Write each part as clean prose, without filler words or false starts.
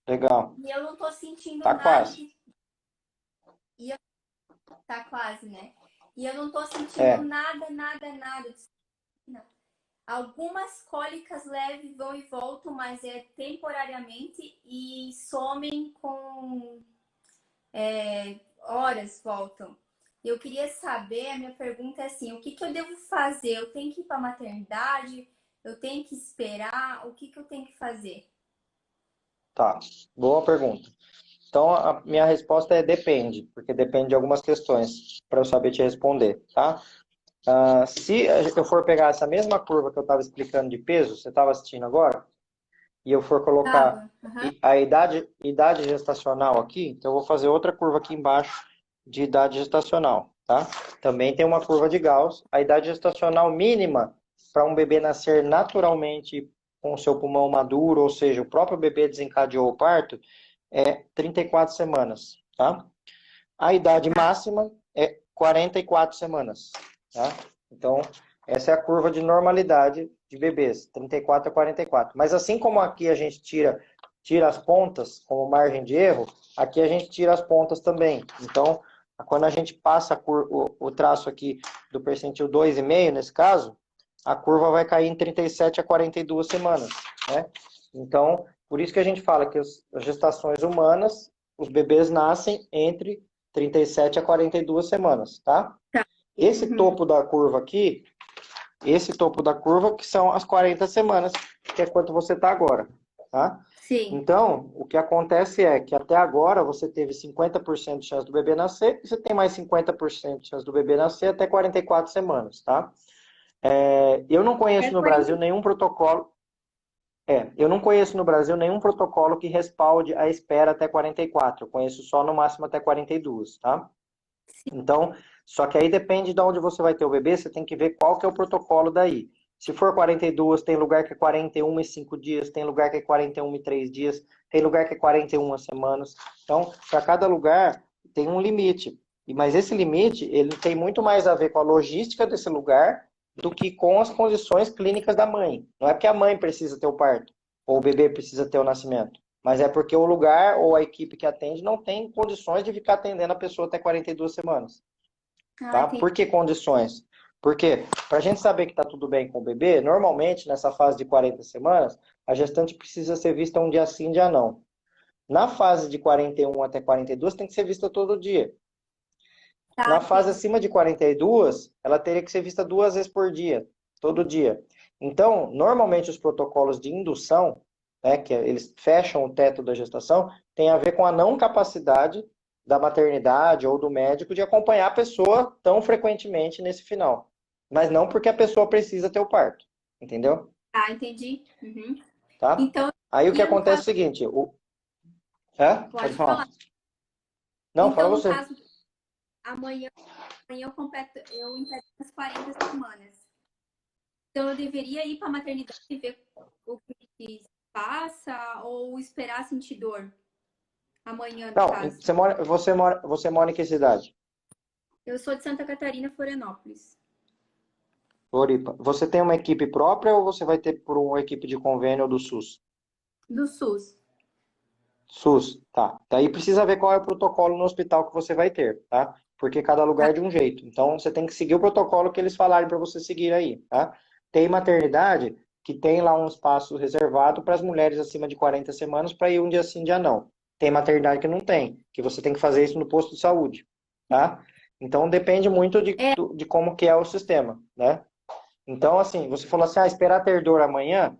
Legal. E eu não tô sentindo Tá nada quase. de... E eu... Tá quase, né? E eu não tô sentindo É, nada de... Algumas cólicas leves vão e voltam, mas é temporariamente e somem com horas, voltam. Eu queria saber, a minha pergunta é assim, o que que eu devo fazer? Eu tenho que ir para a maternidade? Eu tenho que esperar? O que que eu tenho que fazer? tá. Boa pergunta. Então, a minha resposta é depende, porque depende de algumas questões para eu saber te responder, tá? Se eu for pegar essa mesma curva que eu estava explicando de peso, você estava assistindo agora, e eu for colocar Tava. Uhum. a idade gestacional aqui, então eu vou fazer outra curva aqui embaixo de idade gestacional, tá? Também tem uma curva de Gauss. A idade gestacional mínima para um bebê nascer naturalmente com o seu pulmão maduro, ou seja, o próprio bebê desencadeou o parto, é 34 semanas, tá? A idade máxima é 44 semanas, tá? Então, essa é a curva de normalidade de bebês, 34 a 44. Mas assim como aqui a gente tira as pontas como margem de erro, aqui a gente tira as pontas também. Então, quando a gente passa o traço aqui do percentil 2,5, nesse caso, a curva vai cair em 37 a 42 semanas, né? Então, por isso que a gente fala que as gestações humanas, os bebês nascem entre 37 a 42 semanas, tá? Tá. Esse Uhum. topo da curva aqui, esse topo da curva que são as 40 semanas, que é quanto você está agora, tá? Sim. Então, o que acontece é que até agora você teve 50% de chance do bebê nascer e você tem mais 50% de chance do bebê nascer até 44 semanas, tá? Eu não É conheço no 40. Brasil nenhum protocolo. Eu não conheço no Brasil nenhum protocolo que respalde a espera até 44. Eu conheço só no máximo até 42, tá? Então, só que aí depende de onde você vai ter o bebê, você tem que ver qual que é o protocolo daí. Se for 42, tem lugar que é 41 e 5 dias, tem lugar que é 41 e 3 dias, tem lugar que é 41 semanas. Então, para cada lugar tem um limite. Mas esse limite, ele tem muito mais a ver com a logística desse lugar do que com as condições clínicas da mãe. Não é porque a mãe precisa ter o parto, ou o bebê precisa ter o nascimento. Mas é porque o lugar ou a equipe que atende não tem condições de ficar atendendo a pessoa até 42 semanas. Ah, Tá? entendi. Por que condições? Porque para a gente saber que está tudo bem com o bebê, normalmente nessa fase de 40 semanas, a gestante precisa ser vista um dia sim, um dia não. Na fase de 41 até 42, tem que ser vista todo dia. Tá, Na fase entendi. acima de 42, ela teria que ser vista 2 vezes por dia, todo dia. Então, normalmente os protocolos de indução, né, que eles fecham o teto da gestação, tem a ver com a não capacidade da maternidade ou do médico de acompanhar a pessoa tão frequentemente nesse final. Mas não porque a pessoa precisa ter o parto, entendeu? Tá, entendi. Uhum. Tá? Então, Aí o que ia no acontece é caso, o seguinte, pode pode falar. falar. Não, fala Então, no você. caso, amanhã eu completo, eu impleto as 40 semanas. Então, eu deveria ir para a maternidade e ver o que se passa ou esperar sentir dor? Amanhã, no Não, caso. você mora em que cidade? Eu sou de Santa Catarina, Florianópolis. Floripa. Você tem uma equipe própria ou você vai ter por uma equipe de convênio do SUS? Do SUS. SUS, tá. Daí precisa ver qual é o protocolo no hospital que você vai ter, tá? Porque cada lugar Tá. é de um jeito. Então você tem que seguir o protocolo que eles falarem para você seguir aí, tá? Tem maternidade que tem lá um espaço reservado para as mulheres acima de 40 semanas para ir um dia sim, um dia não. Tem maternidade que não tem, que você tem que fazer isso no posto de saúde, tá? Então depende muito É, de como que é o sistema, né? Então, assim, você falou assim, esperar ter dor amanhã,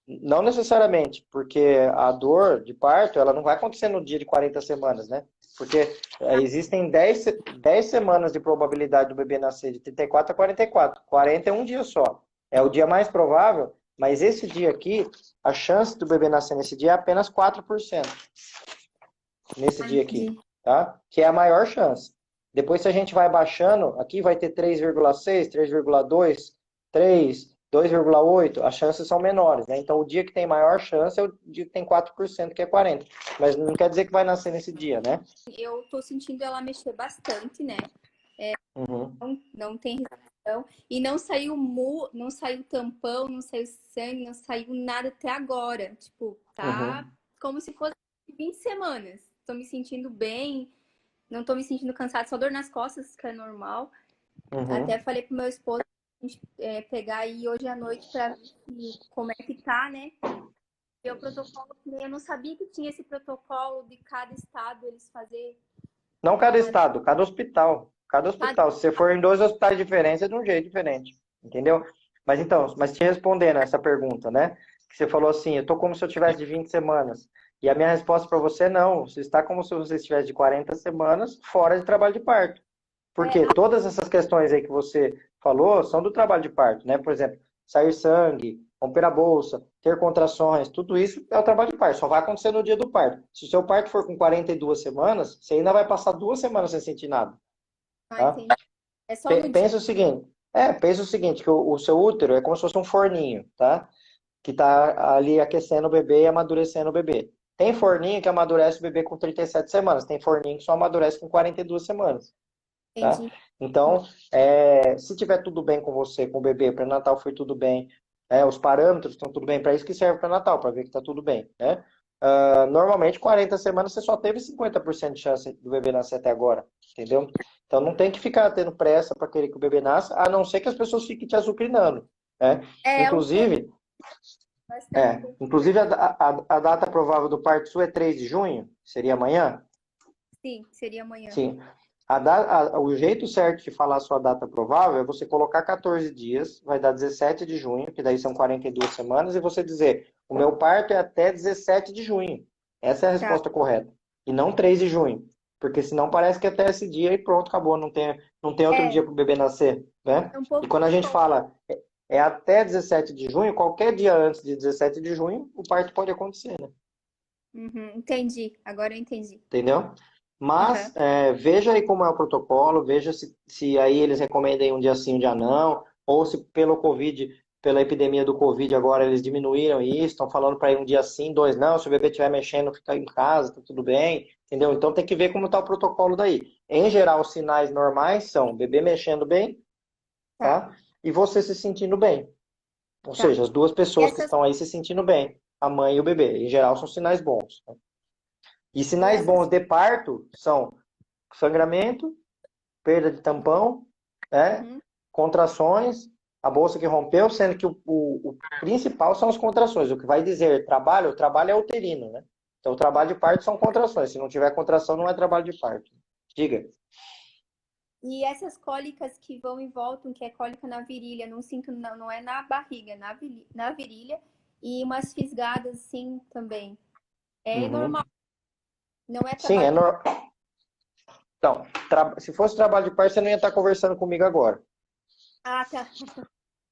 não necessariamente, porque a dor de parto, ela não vai acontecer no dia de 40 semanas, né? Porque existem 10 semanas de probabilidade do bebê nascer de 34 a 44. 40 é um dia só. É o dia mais provável, mas esse dia aqui, a chance do bebê nascer nesse dia é apenas 4% nesse dia aqui, entendi. tá? Que é a maior chance. Depois, se a gente vai baixando, aqui vai ter 3,6, 3,2, 3, 2,8, as chances são menores, né? Então, o dia que tem maior chance é o dia que tem 4%, que é 40. Mas não quer dizer que vai nascer nesse dia, né? Eu tô sentindo ela mexer bastante, né? Uhum, Não tem reação. E não saiu tampão, não saiu sangue, não saiu nada até agora. Tipo, tá uhum. como se fosse 20 semanas. Tô me sentindo bem, não tô me sentindo cansada, só dor nas costas, que é normal. Até falei pro meu esposo a gente pegar aí hoje à noite pra ver como é que tá, né? E o protocolo, eu não sabia que tinha esse protocolo de cada estado eles fazer. Não cada estado, cada hospital. Cada Cada... hospital. Se você for em dois hospitais diferentes, é de um jeito diferente. Entendeu? Mas então, mas te respondendo essa pergunta, né? Que você falou assim, eu tô como se eu tivesse de 20 semanas. E a minha resposta para você é não. Você está como se você estivesse de 40 semanas fora de trabalho de parto. Porque todas essas questões aí que você falou são do trabalho de parto, né? Por exemplo, sair sangue, romper a bolsa, ter contrações, tudo isso é o trabalho de parto, só vai acontecer no dia do parto. Se o seu parto for com 42 semanas, você ainda vai passar 2 semanas sem sentir nada, tá? entendi. É só no dia. Pensa o seguinte, que o seu útero é como se fosse um forninho, tá? Que tá ali aquecendo o bebê e amadurecendo o bebê. Tem forninho que amadurece o bebê com 37 semanas, tem forninho que só amadurece com 42 semanas. Tá? Entendi. Então, se tiver tudo bem com você, com o bebê, pré-natal foi tudo bem, os parâmetros estão tudo bem, para isso que serve o pré-natal, para ver que está tudo bem, né? Normalmente, 40 semanas você só teve 50% de chance do bebê nascer até agora, entendeu? Então, não tem que ficar tendo pressa para querer que o bebê nasça, a não ser que as pessoas fiquem te azucrinando, né? Um pouco, Inclusive, bastante. a data provável do parto sua é 3 de junho, seria amanhã? Sim, seria amanhã. Sim. O jeito certo de falar a sua data provável é você colocar 14 dias, vai dar 17 de junho, que daí são 42 semanas, e você dizer, o meu parto é até 17 de junho. Essa é a Tá. resposta correta. E não 3 de junho. Porque senão parece que até esse dia e pronto, acabou. Não tem outro dia para o bebê nascer, né? É um E pouco quando a gente diferente. fala até 17 de junho, qualquer dia antes de 17 de junho, o parto pode acontecer, né? Uhum, entendi. Agora eu entendi. Entendeu? Mas Aham. veja aí como é o protocolo, veja se aí eles recomendam um dia sim, um dia não, ou se pelo Covid, pela epidemia do Covid agora eles diminuíram isso, estão falando para ir um dia sim, dois não, se o bebê estiver mexendo, fica em casa, tá tudo bem, entendeu? Então tem que ver como está o protocolo daí. Em geral, os sinais normais são bebê mexendo bem, Tá, tá? E você se sentindo bem. Ou tá. seja, as duas E pessoas que essas, estão aí se sentindo bem, a mãe e o bebê. Em geral, são sinais bons, né? E e sinais essas, bons de parto são sangramento, perda de tampão, né? uhum, Contrações, a bolsa que rompeu, sendo que o principal são as contrações. O que vai dizer trabalho, o trabalho é uterino, né? Então, o trabalho de parto são contrações. Se não tiver contração, não é trabalho de parto. Diga. e essas cólicas que vão e voltam, que é cólica na virilha, não sinto, não, não é na barriga, é na virilha, e umas fisgadas assim também. É Uhum. normal, não é Sim, trabalho é de normal. Então, se fosse trabalho de parto, você não ia estar conversando comigo agora, Ah, tá.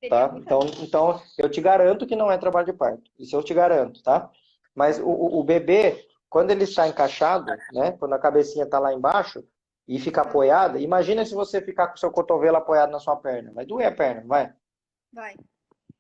Seria tá? muita. Então, eu te garanto que não é trabalho de parto. Isso eu te garanto, tá? Mas o bebê, quando ele está encaixado, né? Quando a cabecinha está lá embaixo e fica apoiada, imagina se você ficar com o seu cotovelo apoiado na sua perna. Vai doer a perna, não vai? Vai.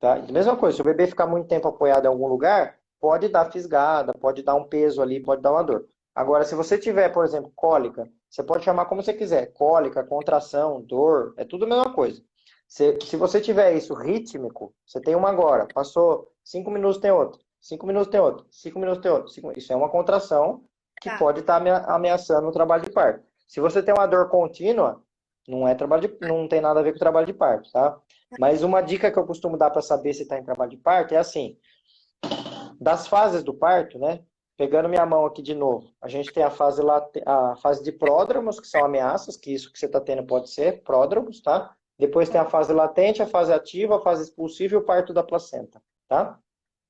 Tá? E mesma coisa, se o bebê ficar muito tempo apoiado em algum lugar, pode dar fisgada, pode dar um peso ali, pode dar uma dor. Agora, se você tiver, por exemplo, cólica, você pode chamar como você quiser, cólica, contração, dor, é tudo a mesma coisa. Se você tiver isso rítmico, você tem uma agora, passou 5 minutos tem outro, 5 minutos tem outro, 5 minutos tem outro. Isso é uma contração que Tá. pode estar ameaçando o trabalho de parto. Se você tem uma dor contínua, não tem nada a ver com o trabalho de parto, tá? Mas uma dica que eu costumo dar para saber se está em trabalho de parto é assim: das fases do parto, né? Pegando minha mão aqui de novo, a gente tem a fase de pródromos, que são ameaças, que isso que você está tendo pode ser pródromos, tá? Depois tem a fase latente, a fase ativa, a fase expulsiva e o parto da placenta, tá?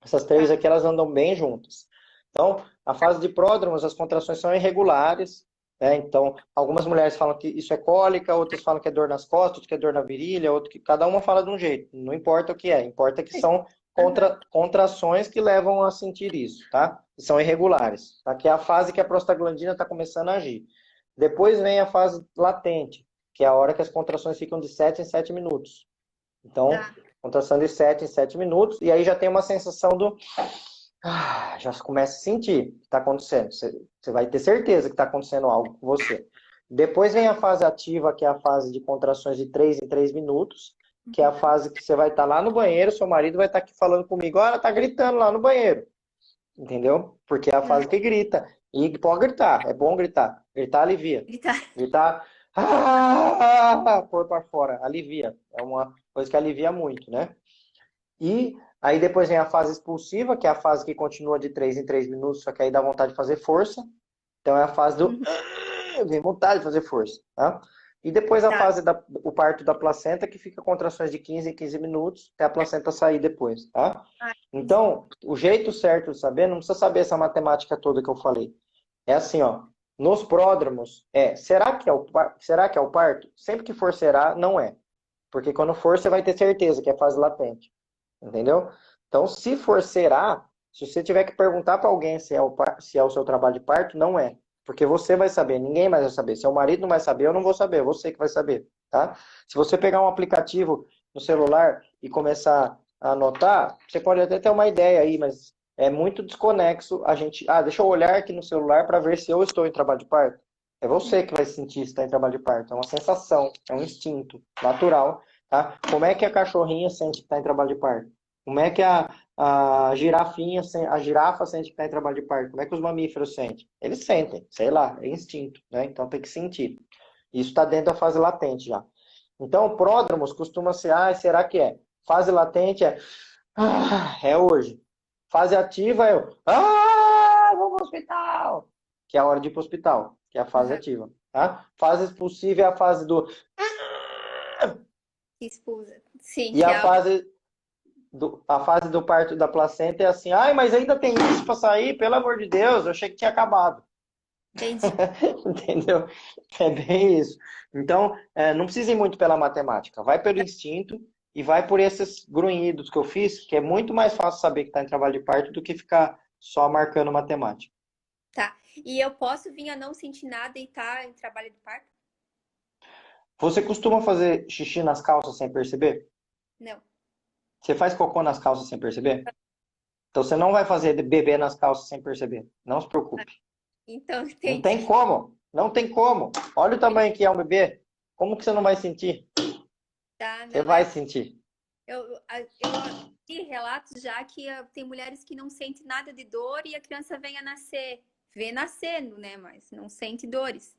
Essas três Tá. aqui, elas andam bem juntas. Então, a fase de pródromos, as contrações são irregulares, né? Então, algumas mulheres falam que isso é cólica, outras falam que é dor nas costas, outras que é dor na virilha, outro que cada uma fala de um jeito. Não importa o que é, importa que são Aham. contrações que levam a sentir isso, tá? E são irregulares, tá? Que é a fase que a prostaglandina está começando a agir. Depois vem a fase latente, que é a hora que as contrações ficam de 7 em 7 minutos. Então, Tá. contração de 7 em 7 minutos, e aí já tem uma sensação do já começa a sentir o que está acontecendo. Você vai ter certeza que está acontecendo algo com você. Depois vem a fase ativa, que é a fase de contrações de 3 em 3 minutos, que é a fase que você vai estar lá no banheiro, seu marido vai estar aqui falando comigo, olha, tá gritando lá no banheiro. entendeu? Porque é a fase que grita. E pode gritar, é bom gritar. Gritar alivia. Ele tá. Gritar, pôr para fora, alivia. É uma coisa que alivia muito, né? E aí depois vem a fase expulsiva, que é a fase que continua de 3 em 3 minutos, só que aí dá vontade de fazer força. Então é a fase do Uhum. vem vontade de fazer força, tá? E depois a Tá. fase o parto da placenta, que fica contrações de 15 em 15 minutos, até a placenta sair depois, tá? Ah, entendi. Então, o jeito certo de saber, não precisa saber essa matemática toda que eu falei. É assim, ó. Nos pródromos, será que é o parto? Sempre que for será, não é. Porque quando for, você vai ter certeza que é fase latente. Entendeu? Então, se for será, se você tiver que perguntar para alguém se é o seu trabalho de parto, não é. Porque você vai saber, ninguém mais vai saber. Seu marido não vai saber, eu não vou saber, você que vai saber, tá? Se você pegar um aplicativo no celular e começar a anotar, você pode até ter uma ideia aí, mas é muito desconexo a gente. Ah, deixa eu olhar aqui no celular para ver se eu estou em trabalho de parto. É você que vai sentir se está em trabalho de parto. É uma sensação, é um instinto natural, tá? Como é que a cachorrinha sente que está em trabalho de parto? Como é que a girafinha, a girafa sente que está em trabalho de parto? Como é que os mamíferos sentem? Eles sentem, sei lá, é instinto, né? Então tem que sentir. Isso está dentro da fase latente já. Então, pródromos costuma ser, será que é? Fase latente é hoje. Fase ativa vamos pro hospital, que é a hora de ir pro hospital, que é a fase Aham. ativa, tá? Fase expulsiva é a fase do Que expulsa. Sim, e que a é a fase do parto da placenta é assim, mas ainda tem isso para sair, pelo amor de Deus, eu achei que tinha acabado. entendi. Entendeu? É bem isso. Então, não precisa ir muito pela matemática. Vai pelo instinto e vai por esses grunhidos que eu fiz, que é muito mais fácil saber que está em trabalho de parto do que ficar só marcando matemática. Tá. E eu posso vir a não sentir nada e estar em trabalho de parto? Você costuma fazer xixi nas calças sem perceber? Não. Você faz cocô nas calças sem perceber? Então você não vai fazer bebê nas calças sem perceber. Não se preocupe. Então, Não tem entendi. como. Não tem como. Olha o tamanho que é um bebê. Como que você não vai sentir? Tá, Você não vai é. sentir. Eu vi relatos já que tem mulheres que não sentem nada de dor e a criança vem a nascer. Vê nascendo, né? Mas não sente dores.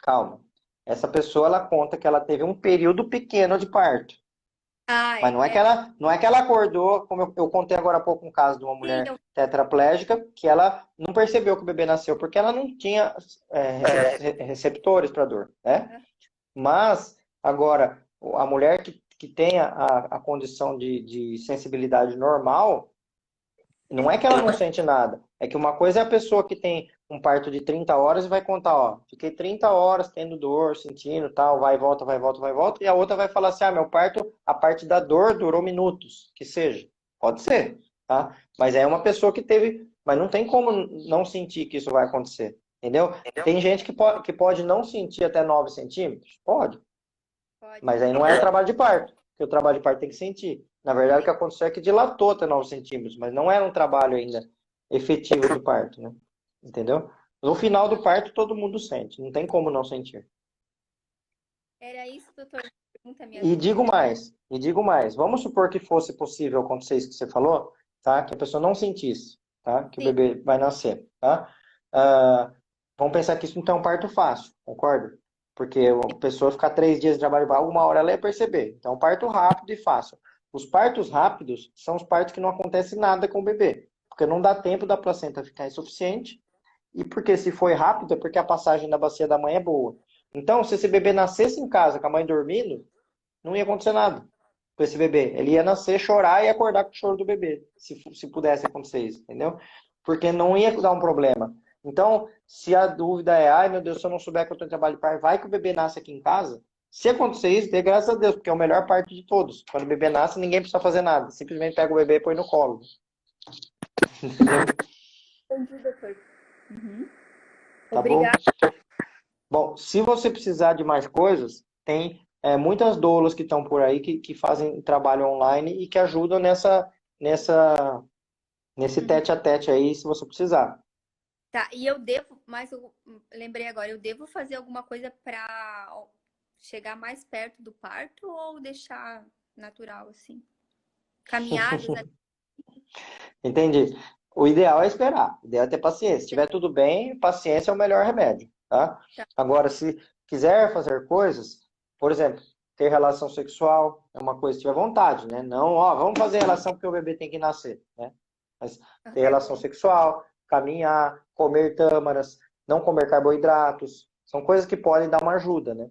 Calma. Essa pessoa ela conta que ela teve um período pequeno de parto. Ah, Mas é. não é que ela acordou, como eu contei agora há pouco um caso de uma Sim, mulher tetraplégica, que ela não percebeu que o bebê nasceu, porque ela não tinha receptores para dor, né? Mas, agora, a mulher que tem a condição de sensibilidade normal, não é que ela não sente nada. É que uma coisa é a pessoa que tem um parto de 30 horas e vai contar, ó, fiquei 30 horas tendo dor, sentindo, tal, vai e volta, vai e volta, vai e volta. E a outra vai falar assim, meu parto, a parte da dor durou minutos, que seja. Pode ser, tá? Mas é uma pessoa que teve, mas não tem como não sentir que isso vai acontecer, entendeu? Tem gente que pode não sentir até 9 centímetros? Pode. Pode. Mas aí não é o trabalho de parto, porque o trabalho de parto tem que sentir. Na verdade, o que aconteceu é que dilatou até 9 centímetros, mas não era um trabalho ainda efetivo de parto, né? Entendeu? No final do parto, todo mundo sente, não tem como não sentir. Era isso, doutor? Pergunta, minha E dúvida. digo mais, vamos supor que fosse possível acontecer isso que você falou, tá? Que a pessoa não sentisse, tá? Que o Sim, bebê vai nascer, tá? Ah, vamos pensar que isso não é um parto fácil, concorda? Porque a pessoa ficar 3 dias de trabalho, uma hora ela ia perceber. Então, parto rápido e fácil. Os partos rápidos são os partos que não acontece nada com o bebê, porque não dá tempo da placenta ficar insuficiente, e porque se foi rápido é porque a passagem da bacia da mãe é boa. Então, se esse bebê nascesse em casa com a mãe dormindo, não ia acontecer nada com esse bebê. Ele ia nascer, chorar e acordar com o choro do bebê, se pudesse acontecer isso, entendeu? Porque não ia dar um problema. Então, se a dúvida é, ai meu Deus, se eu não souber que eu estou em trabalho de parto, vai que o bebê nasce aqui em casa? Se acontecer isso, dê graças a Deus, porque é a melhor parte de todos. Quando o bebê nasce, ninguém precisa fazer nada. Simplesmente pega o bebê e põe no colo. Entendeu? entendi, doutor. Uhum. Tá bom? Obrigada. Bom, se você precisar de mais coisas, tem muitas doulas que estão por aí que fazem trabalho online e que ajudam nesse Uhum. tete a tete aí, se você precisar. Tá, e eu devo, mas eu lembrei agora, eu devo fazer alguma coisa para chegar mais perto do parto ou deixar natural assim? Caminhadas ali. Entendi. O ideal é esperar, o ideal é ter paciência. Se estiver tudo bem, paciência é o melhor remédio, tá? Tá. Agora, se quiser fazer coisas, por exemplo, ter relação sexual é uma coisa que tiver vontade, né? Não, ó, vamos fazer relação porque o bebê tem que nascer, né? Mas ter relação sexual, caminhar, comer tâmaras, não comer carboidratos, são coisas que podem dar uma ajuda, né?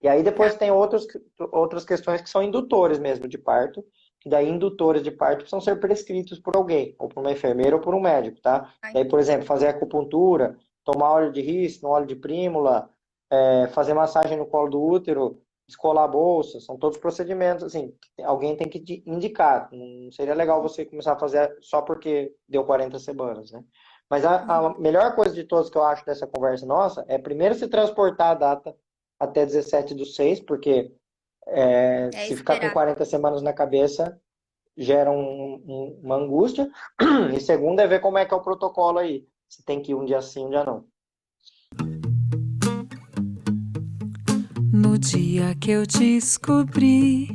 E aí depois tem outras questões que são indutores mesmo de parto, que daí indutores de parto precisam ser prescritos por alguém, ou por uma enfermeira ou por um médico, tá? Ai, Daí, por exemplo, fazer acupuntura, tomar óleo de rícino, óleo de prímula, fazer massagem no colo do útero, descolar a bolsa, são todos procedimentos, assim, que alguém tem que te indicar. Não seria legal você começar a fazer só porque deu 40 semanas, né? Mas a melhor coisa de todas que eu acho dessa conversa nossa é primeiro se transportar a data até 17/6, porque se ficar com esperar. 40 semanas na cabeça, gera uma angústia. E segundo é ver como é que é o protocolo aí. Se tem que ir um dia sim, um dia não. No dia que eu descobri